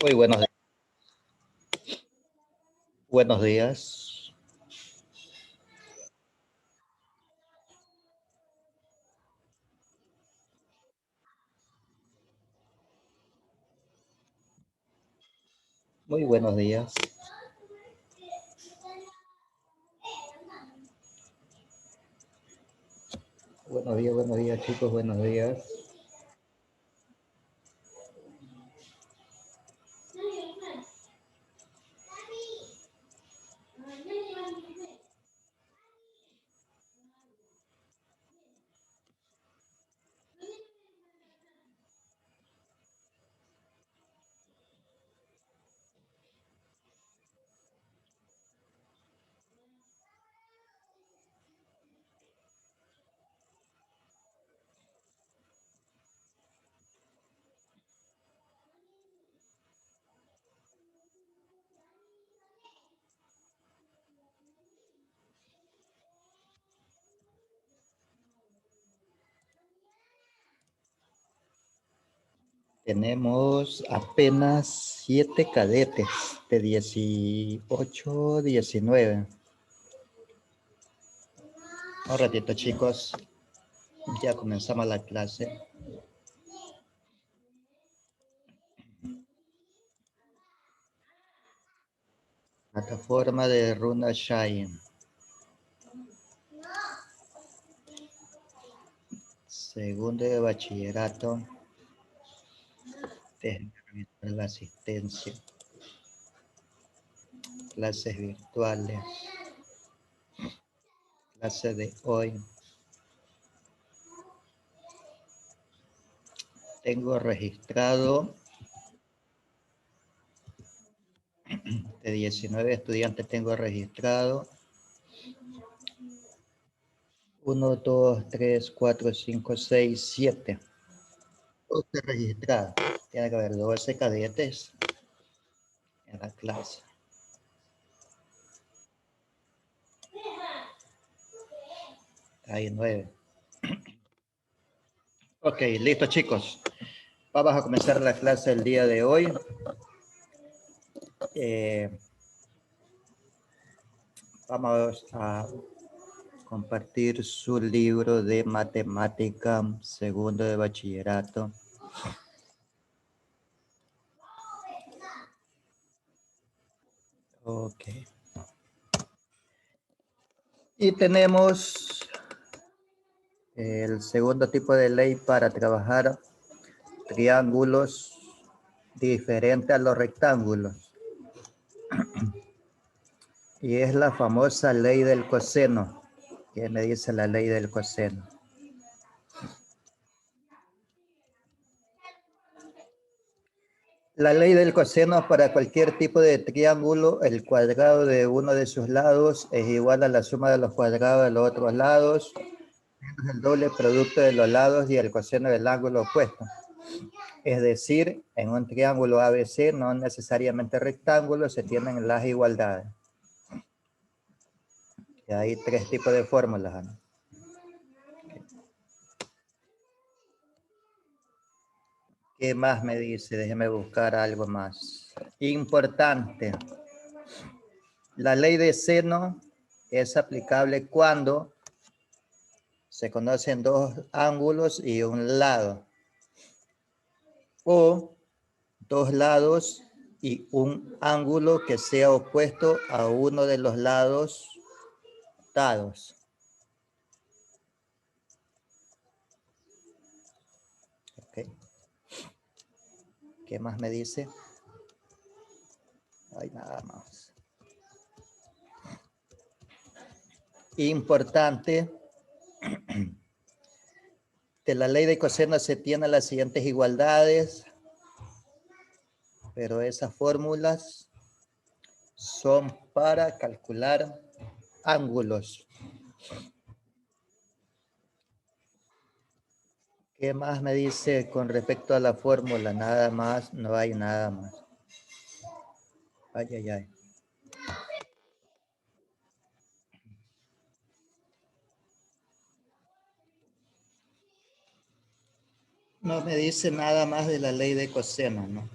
Muy buenos días. Buenos días. Muy buenos días. Buenos días chicos, buenos días. Tenemos apenas 7 cadetes de 18, 19. Un ratito chicos, ya comenzamos la clase. Plataforma de Runa Shine. Segundo de bachillerato. Déjenme revisar la asistencia. Clases virtuales. Clase de hoy. Tengo registrado de 19 estudiantes, tengo registrado 1, 2, 3, 4, 5, 6, 7. 12 registrados. Tiene que haber 12 cadetes en la clase. Hay 9. Ok, listo chicos. Vamos a comenzar la clase el día de hoy. Vamos a compartir su libro de matemática segundo de bachillerato. Ok. Y tenemos el segundo tipo de ley para trabajar triángulos diferentes a los rectángulos. Y es la famosa ley del coseno. ¿Qué me dice la ley del coseno? La ley del coseno para cualquier tipo de triángulo, el cuadrado de uno de sus lados es igual a la suma de los cuadrados de los otros lados, menos el doble producto de los lados y el coseno del ángulo opuesto. Es decir, en un triángulo ABC, no necesariamente rectángulo, se tienen las igualdades. Y hay 3 tipos de fórmulas, Ana. ¿Qué más me dice? Déjeme buscar algo más. Importante. La ley de seno es aplicable cuando se conocen dos ángulos y un lado. O dos lados y un ángulo que sea opuesto a uno de los lados dados. Okay. ¿Qué más me dice? Hay nada más. Importante. De la ley de coseno se tienen las siguientes igualdades, pero esas fórmulas son para calcular ángulos. ¿Qué más me dice con respecto a la fórmula? Nada más, no hay nada más. Ay, ay, ay. No me dice nada más de la ley de coseno, ¿no?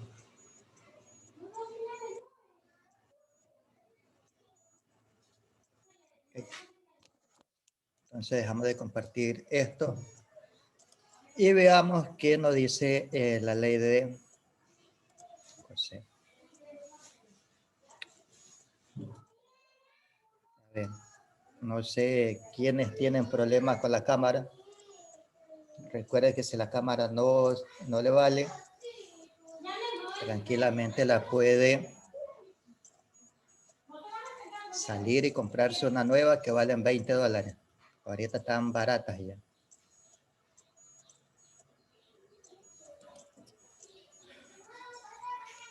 Entonces dejamos de compartir esto y veamos qué nos dice la ley de coseno. A ver, no sé quiénes tienen problemas con la cámara. Recuerde que si la cámara no le vale, tranquilamente la puede salir y comprarse una nueva que valen $20. Ahorita están baratas ya.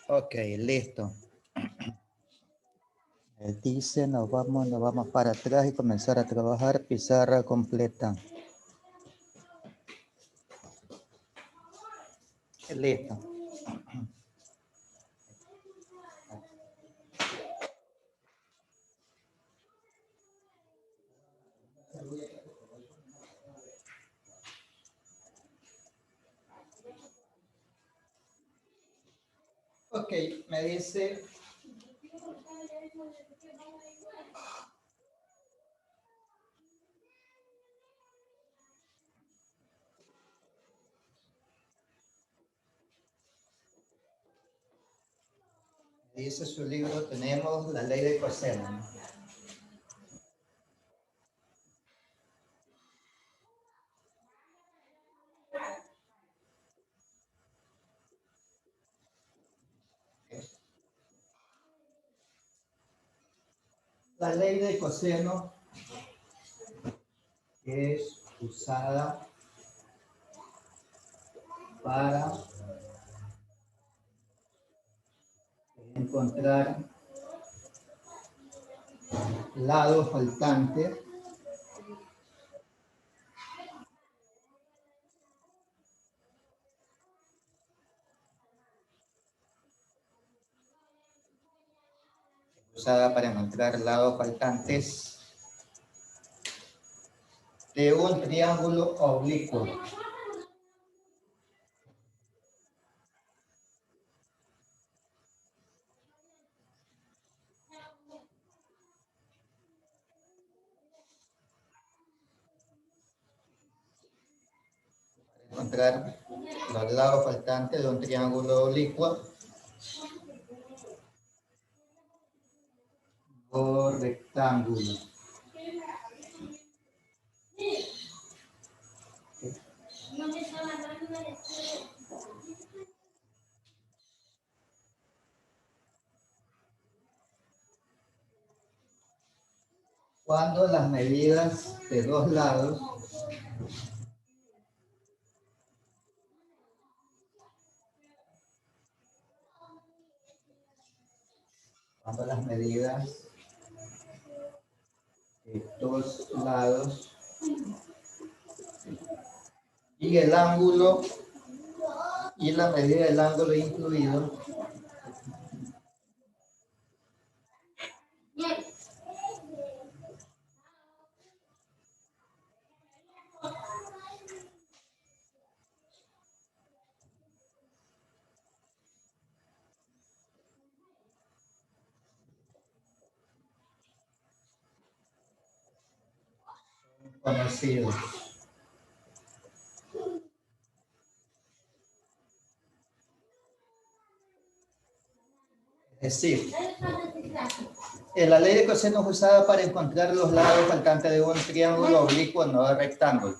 Ok, listo. Dice, nos vamos para atrás y comenzar a trabajar pizarra completa. Listo. Ok, me dice... Dice su libro, tenemos la ley de coseno. La ley de coseno es usada para encontrar lados faltantes de un triángulo oblicuo. Encontrar los lados faltantes de un triángulo oblicuo o rectángulo. Cuando las medidas de dos lados y el ángulo y la medida del ángulo incluido conocidos. Es decir, la ley de coseno es usada para encontrar los lados faltantes de un triángulo oblicuo, no de rectángulo.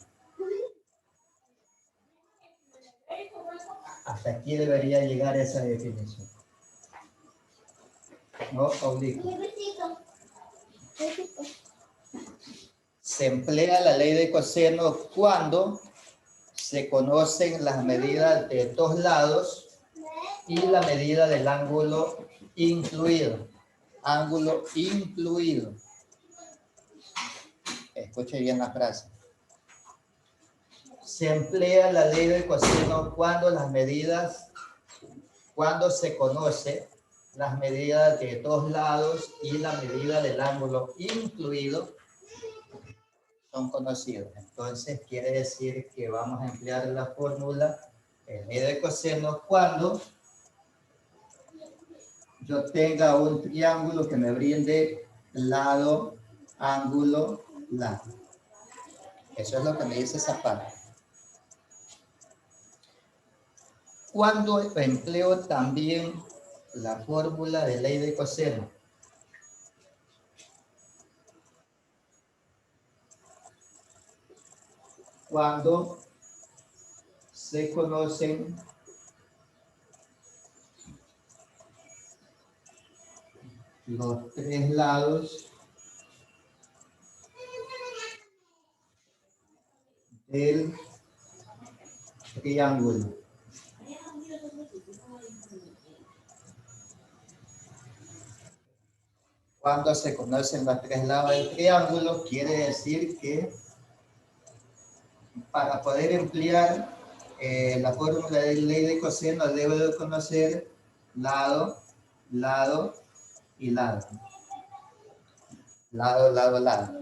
Hasta aquí debería llegar esa definición. No oblicuo. Se emplea la ley de coseno cuando se conocen las medidas de dos lados y la medida del ángulo incluido. Ángulo incluido. Escuche bien la frase. Se emplea la ley del coseno cuando se conoce las medidas de dos lados y la medida del ángulo incluido son conocidos. Entonces quiere decir que vamos a emplear la fórmula ley de coseno cuando yo tenga un triángulo que me brinde lado ángulo lado. Eso es lo que me dice esa parte. Cuando empleo también la fórmula de ley de coseno. Cuando se conocen los tres lados del triángulo. Cuando se conocen los tres lados del triángulo, quiere decir que para poder emplear la fórmula de ley de coseno, debo de conocer lado, lado y lado. Lado, lado, lado.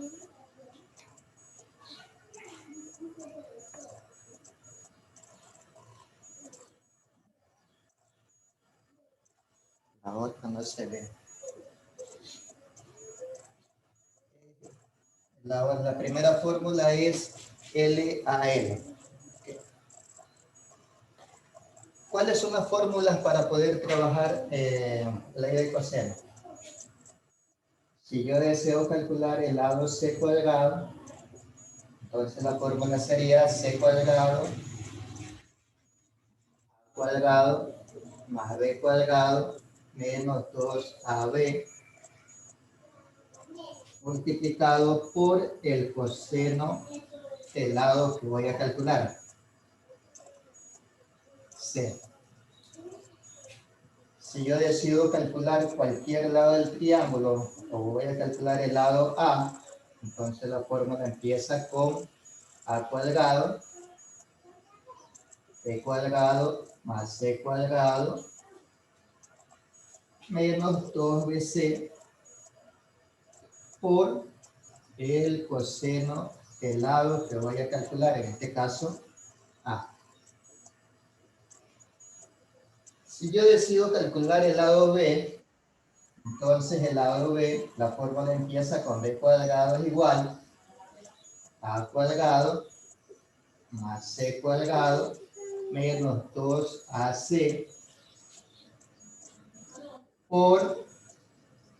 La otra no se ve. La primera fórmula es LAL. ¿Cuáles son las fórmulas para poder trabajar la ley de coseno? Si yo deseo calcular el lado C cuadrado, entonces la fórmula sería C cuadrado más B cuadrado menos 2AB multiplicado por el coseno del lado que voy a calcular, C. Si yo decido calcular cualquier lado del triángulo, o voy a calcular el lado A, entonces la fórmula empieza con A cuadrado, B cuadrado más C cuadrado menos 2BC por el coseno del lado que voy a calcular, en este caso A. Si yo decido calcular el lado B, entonces el lado B, la fórmula empieza con B cuadrado es igual a cuadrado más C cuadrado menos 2AC por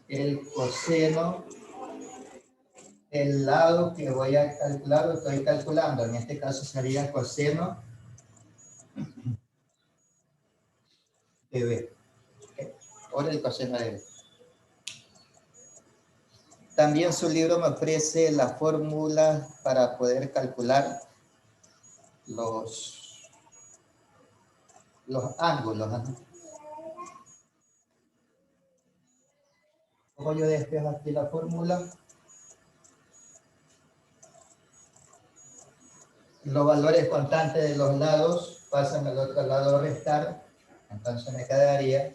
el coseno del lado que voy a calcular o estoy calculando. En este caso sería coseno de B. Por el coseno de B. También su libro me ofrece la fórmula para poder calcular los ángulos, ¿no? Como yo despejo aquí la fórmula, los valores constantes de los lados pasan al otro lado a restar, entonces me quedaría,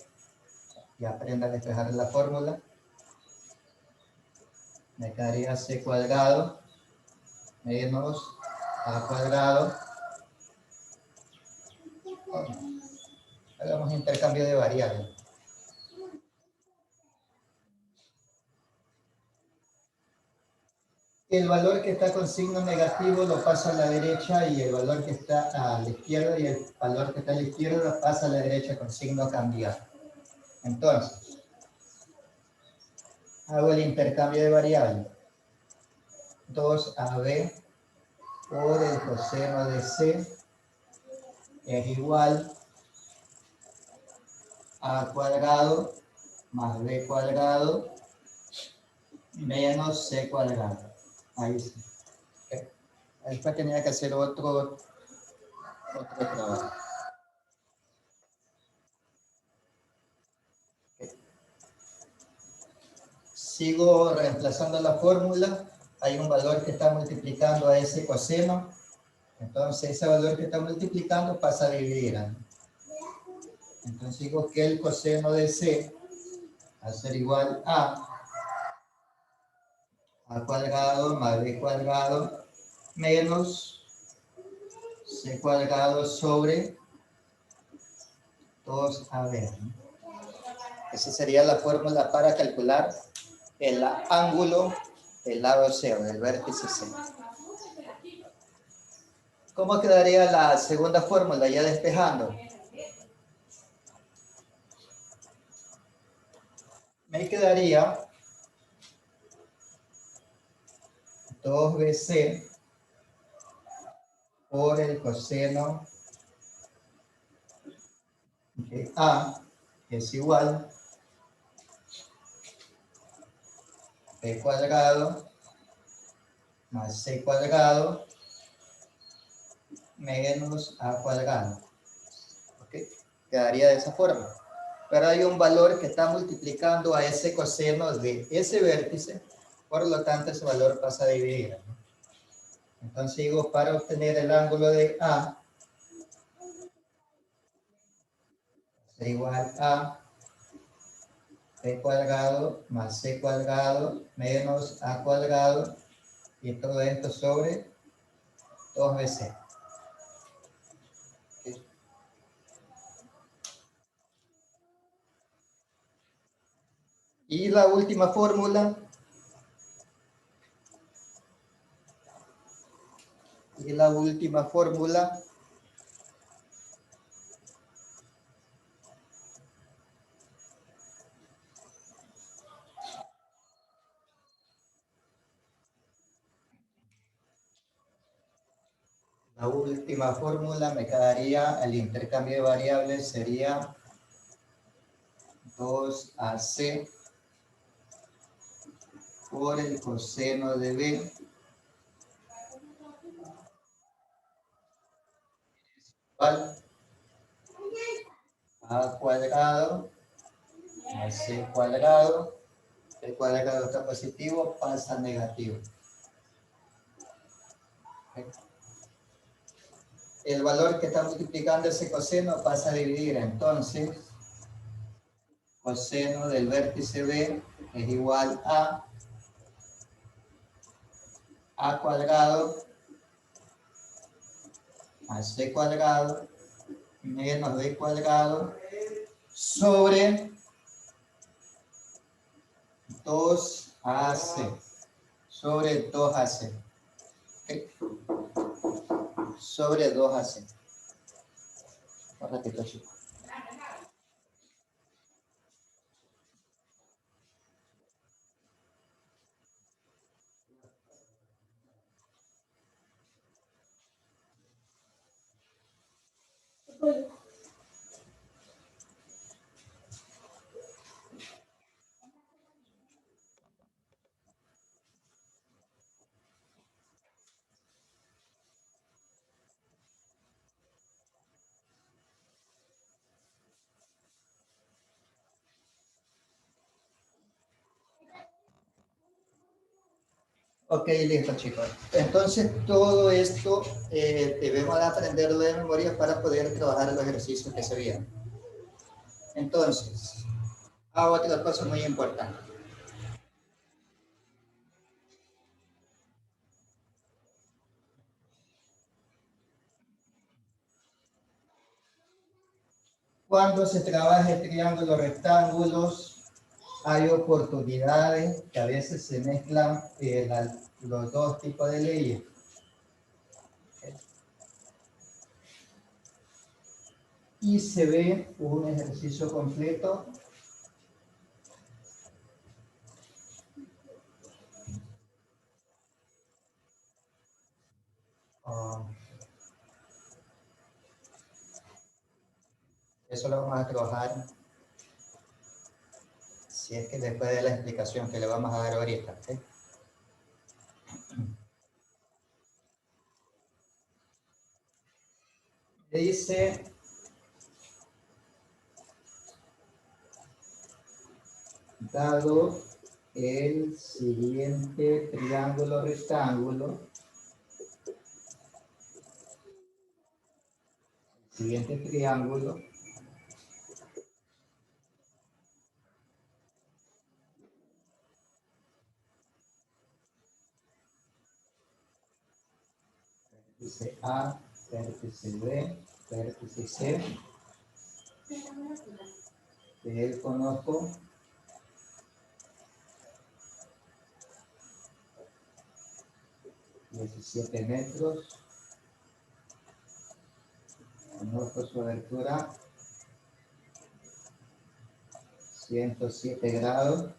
y aprenda a despejar la fórmula, me quedaría C cuadrado menos A cuadrado. Hagamos intercambio de variables. El valor que está con signo negativo lo paso a la derecha y el valor que está a la izquierda y el valor que está a la izquierda lo pasa a la derecha con signo cambiado. Entonces, hago el intercambio de variables. 2AB por el coseno de C es igual a cuadrado más B cuadrado menos C cuadrado. Ahí sí. Okay. Después tenía que hacer otro trabajo. Okay. Sigo reemplazando la fórmula. Hay un valor que está multiplicando a ese coseno. Entonces ese valor que está multiplicando pasa a dividir. Entonces digo que el coseno de C va a ser igual a cuadrado más B cuadrado menos C cuadrado sobre 2AB. Esa sería la fórmula para calcular el ángulo el lado C o del vértice C. ¿Cómo quedaría la segunda fórmula ya despejando? Me quedaría 2BC por el coseno de A es igual a B cuadrado más C cuadrado menos A cuadrado. ¿Ok? Quedaría de esa forma. Pero hay un valor que está multiplicando a ese coseno de ese vértice, por lo tanto ese valor pasa a dividir, ¿no? Entonces digo, para obtener el ángulo de A, es igual a B cuadrado más C cuadrado menos A cuadrado, y todo esto sobre 2BC. ¿Ok? Y la última fórmula, me quedaría, el intercambio de variables sería 2AC por el coseno de B igual a cuadrado más C cuadrado. El cuadrado está positivo, pasa a negativo. ¿Ok? El valor que está multiplicando ese coseno pasa a dividir, entonces coseno del vértice B es igual a cuadrado más C cuadrado menos B cuadrado sobre 2AC. Sobre 2AC. ¿Ok? Sobre 2AC. Un ratito, chicos. Ok, listo, chicos. Entonces, todo esto debemos de aprenderlo de memoria para poder trabajar los ejercicios que se vienen. Entonces, otra cosa muy importante. Cuando se trabaja triángulos rectángulos, hay oportunidades que a veces se mezclan los dos tipos de leyes. Y se ve un ejercicio completo. Eso lo vamos a trabajar si es que después de la explicación que le vamos a dar ahorita. ¿Okay? Dice, dado el siguiente triángulo rectángulo, vértice A, vértice B, vértice C, que él conozco 17 metros. Conozco su abertura. 107 grados.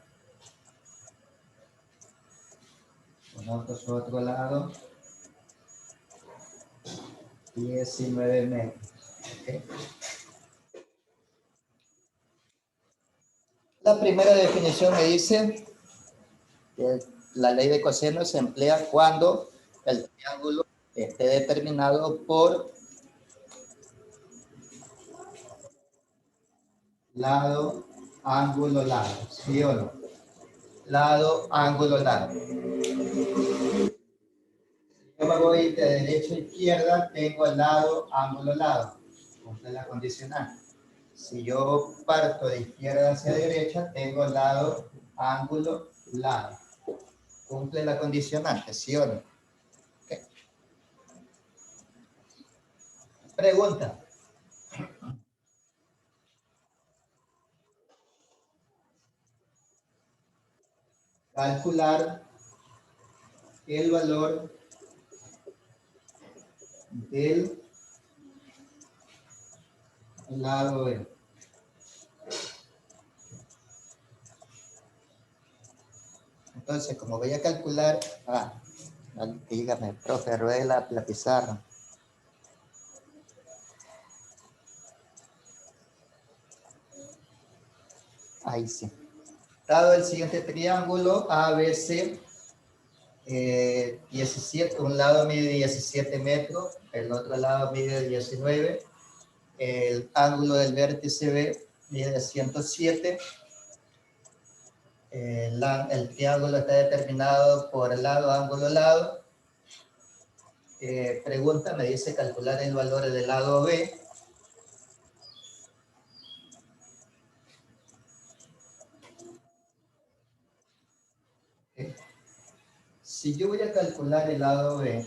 Conozco su otro lado. 19 metros. ¿Okay? La primera definición me dice que la ley de coseno se emplea cuando el triángulo esté determinado por lado, ángulo, lado. ¿Sí o no? Lado, ángulo, lado. Yo me voy de derecha a izquierda, tengo lado, ángulo, lado. Cumple la condicional. Si yo parto de izquierda hacia derecha, tengo lado, ángulo, lado. Cumple la condicionante, ¿sí o no? Okay. Pregunta. Calcular el valor del lado B. Entonces, como voy a calcular, dígame, profe, ruede la pizarra. Ahí sí. Dado el siguiente triángulo ABC, 17, un lado mide 17 metros, el otro lado mide 19, el ángulo del vértice B mide 107, el triángulo está determinado por el lado, ángulo, lado. Pregunta, me dice calcular el valor del lado B. Si yo voy a calcular el lado B,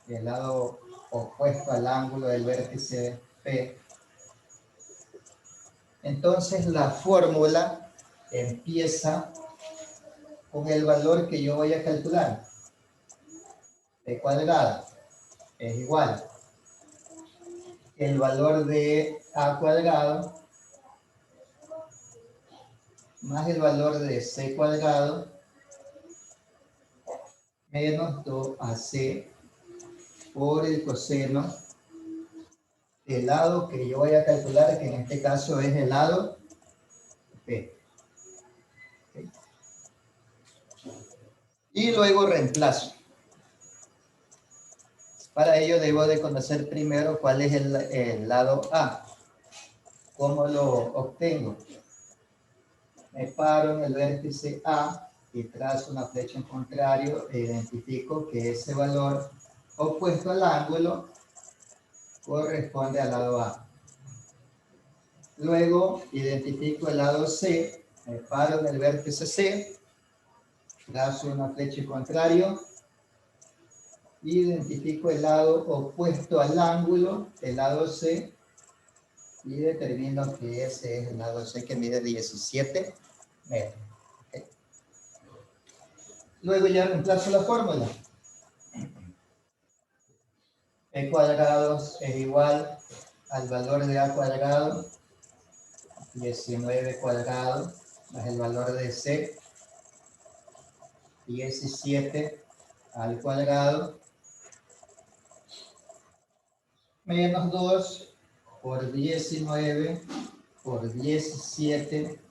el lado opuesto al ángulo del vértice P, entonces la fórmula empieza con el valor que yo voy a calcular. P cuadrado es igual el valor de A cuadrado más el valor de C cuadrado menos 2AC por el coseno del lado que yo voy a calcular, que en este caso es el lado P. ¿Okay? Y luego reemplazo. Para ello debo de conocer primero cuál es el lado A. ¿Cómo lo obtengo? Me paro en el vértice A y trazo una flecha en contrario e identifico que ese valor opuesto al ángulo corresponde al lado A. Luego identifico el lado C, me paro en el vértice C, trazo una flecha en contrario, identifico el lado opuesto al ángulo, el lado C, y determino que ese es el lado C que mide 17 metros. ¿Okay? Luego ya reemplazo la fórmula. E cuadrado es igual al valor de A cuadrado, 19 cuadrado, más el valor de C, 17 al cuadrado, menos 2 por 19 por 17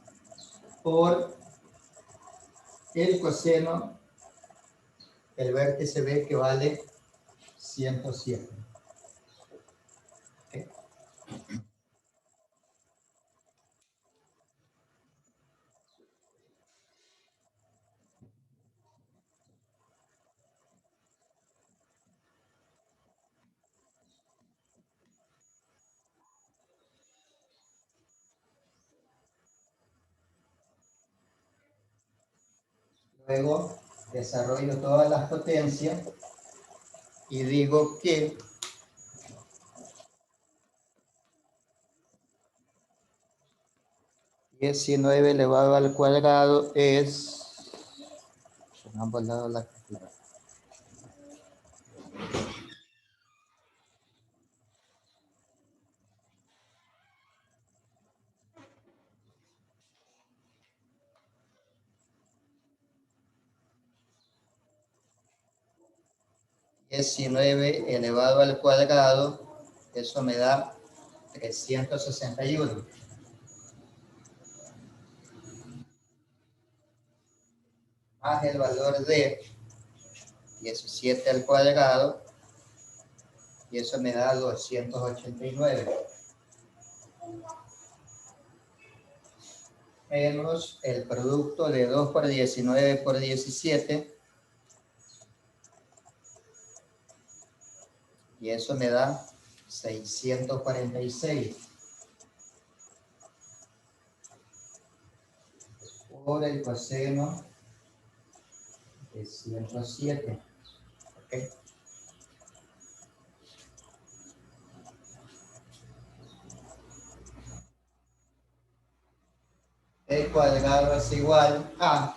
por el coseno, el vértice B que vale 107. ¿Okay? Luego desarrollo todas las potencias y digo que $19 elevado al cuadrado es En ambos lados la calculadora. Diecinueve elevado al cuadrado, eso me da 361. Más el valor de 17 al cuadrado, y eso me da 289. Menos el producto de 2 por 19 por 17, y eso me da 646. Por el coseno de 107. ¿Okay? El cuadrado es igual a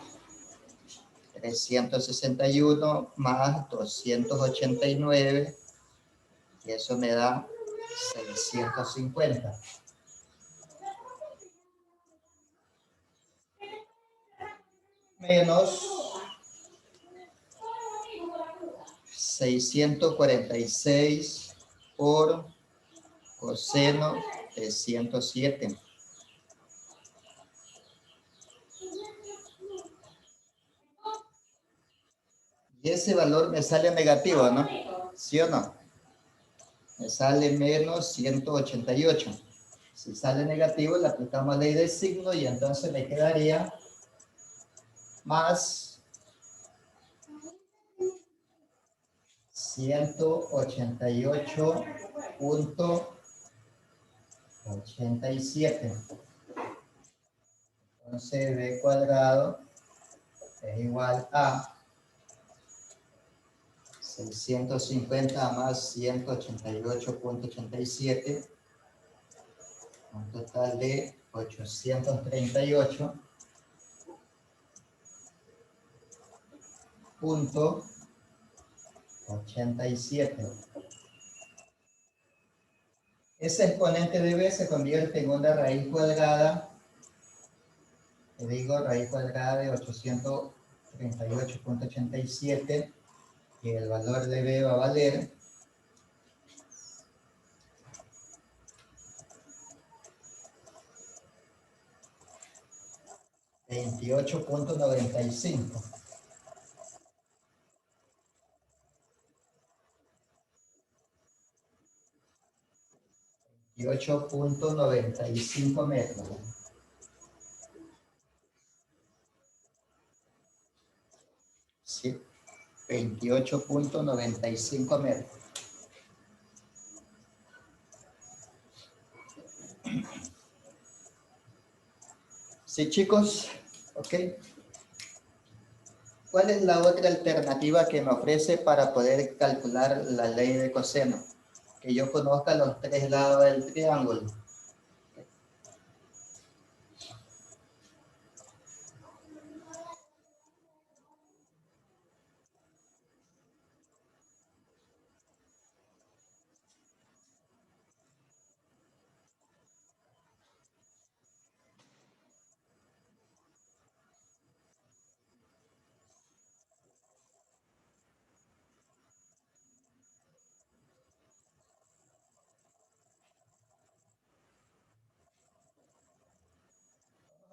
361 más 289, y eso me da 650. Menos 646 por coseno de 107. Y ese valor me sale negativo, ¿no? ¿Sí o no? Me sale menos 188. Si sale negativo, le aplicamos ley de signo y entonces me quedaría más 188.87. Entonces b cuadrado es igual a 650 más 188.87, un total de 838.87. Ese exponente de b se convierte en una raíz cuadrada, le digo raíz cuadrada de 838.87, y el valor de b va a valer 28.95. 28.95 metros. Sí, 28.95 metros. Sí, chicos, ok. ¿Cuál es la otra alternativa que me ofrece para poder calcular la ley de coseno? Que yo conozca los tres lados del triángulo.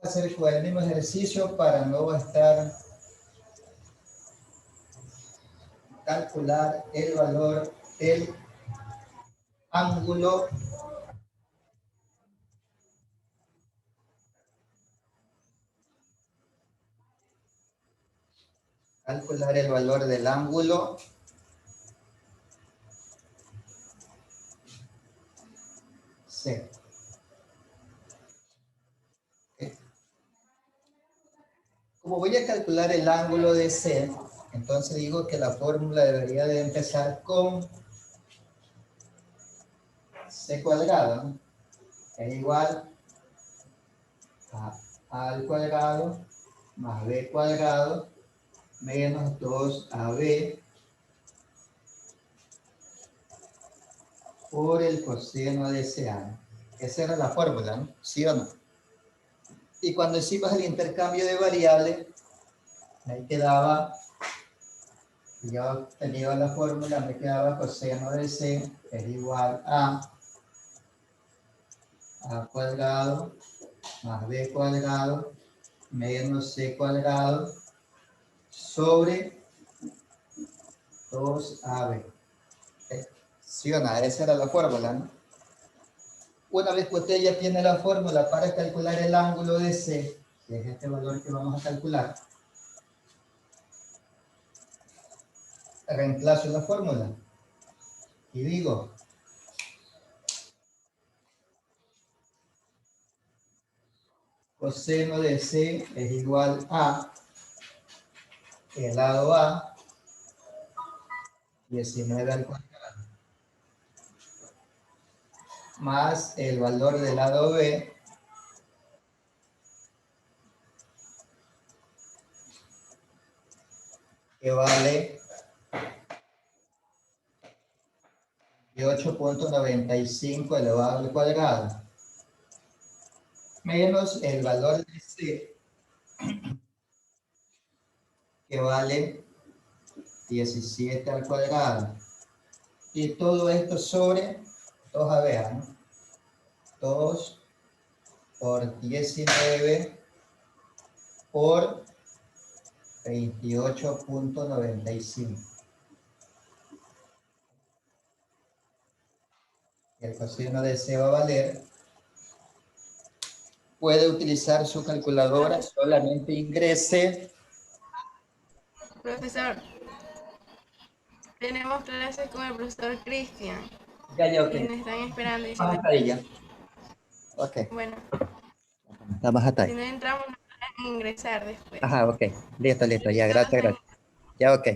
Vamos a hacer el mismo ejercicio para no estar calcular el valor del ángulo C. ¿Okay? Como voy a calcular el ángulo de C, entonces digo que la fórmula debería de empezar con C cuadrado, ¿no? Es igual a al cuadrado más b cuadrado menos 2AB por el coseno de CA. Esa era la fórmula, ¿no? ¿Sí o no? Y cuando hicimos el intercambio de variables, ahí quedaba, ya obtenía la fórmula, me quedaba coseno de C es igual a cuadrado más B cuadrado menos C cuadrado sobre 2AB. ¿Sí o no? Esa era la fórmula, ¿no? Una vez que usted ya tiene la fórmula para calcular el ángulo de C, que es este valor que vamos a calcular, reemplazo la fórmula y digo coseno de C es igual a el lado A, 19 al cuadrado, más el valor del lado B, que vale 8.95 elevado al cuadrado, menos el valor de C, que vale 17 al cuadrado. Y todo esto sobre 2AB, ¿no? 2 por 19 por 28.95. El coseno de C va a valer. Puede utilizar su calculadora, solamente ingrese. Profesor, tenemos clases con el profesor Cristian Ya, ok. y me están esperando y si Vamos no, hasta ahí ya. Ok. bueno, Vamos hasta si ahí. no entramos no pueden ingresar después. Ajá, ok. Listo, listo. Ya, Todos gracias, en gracias. Ya, ok.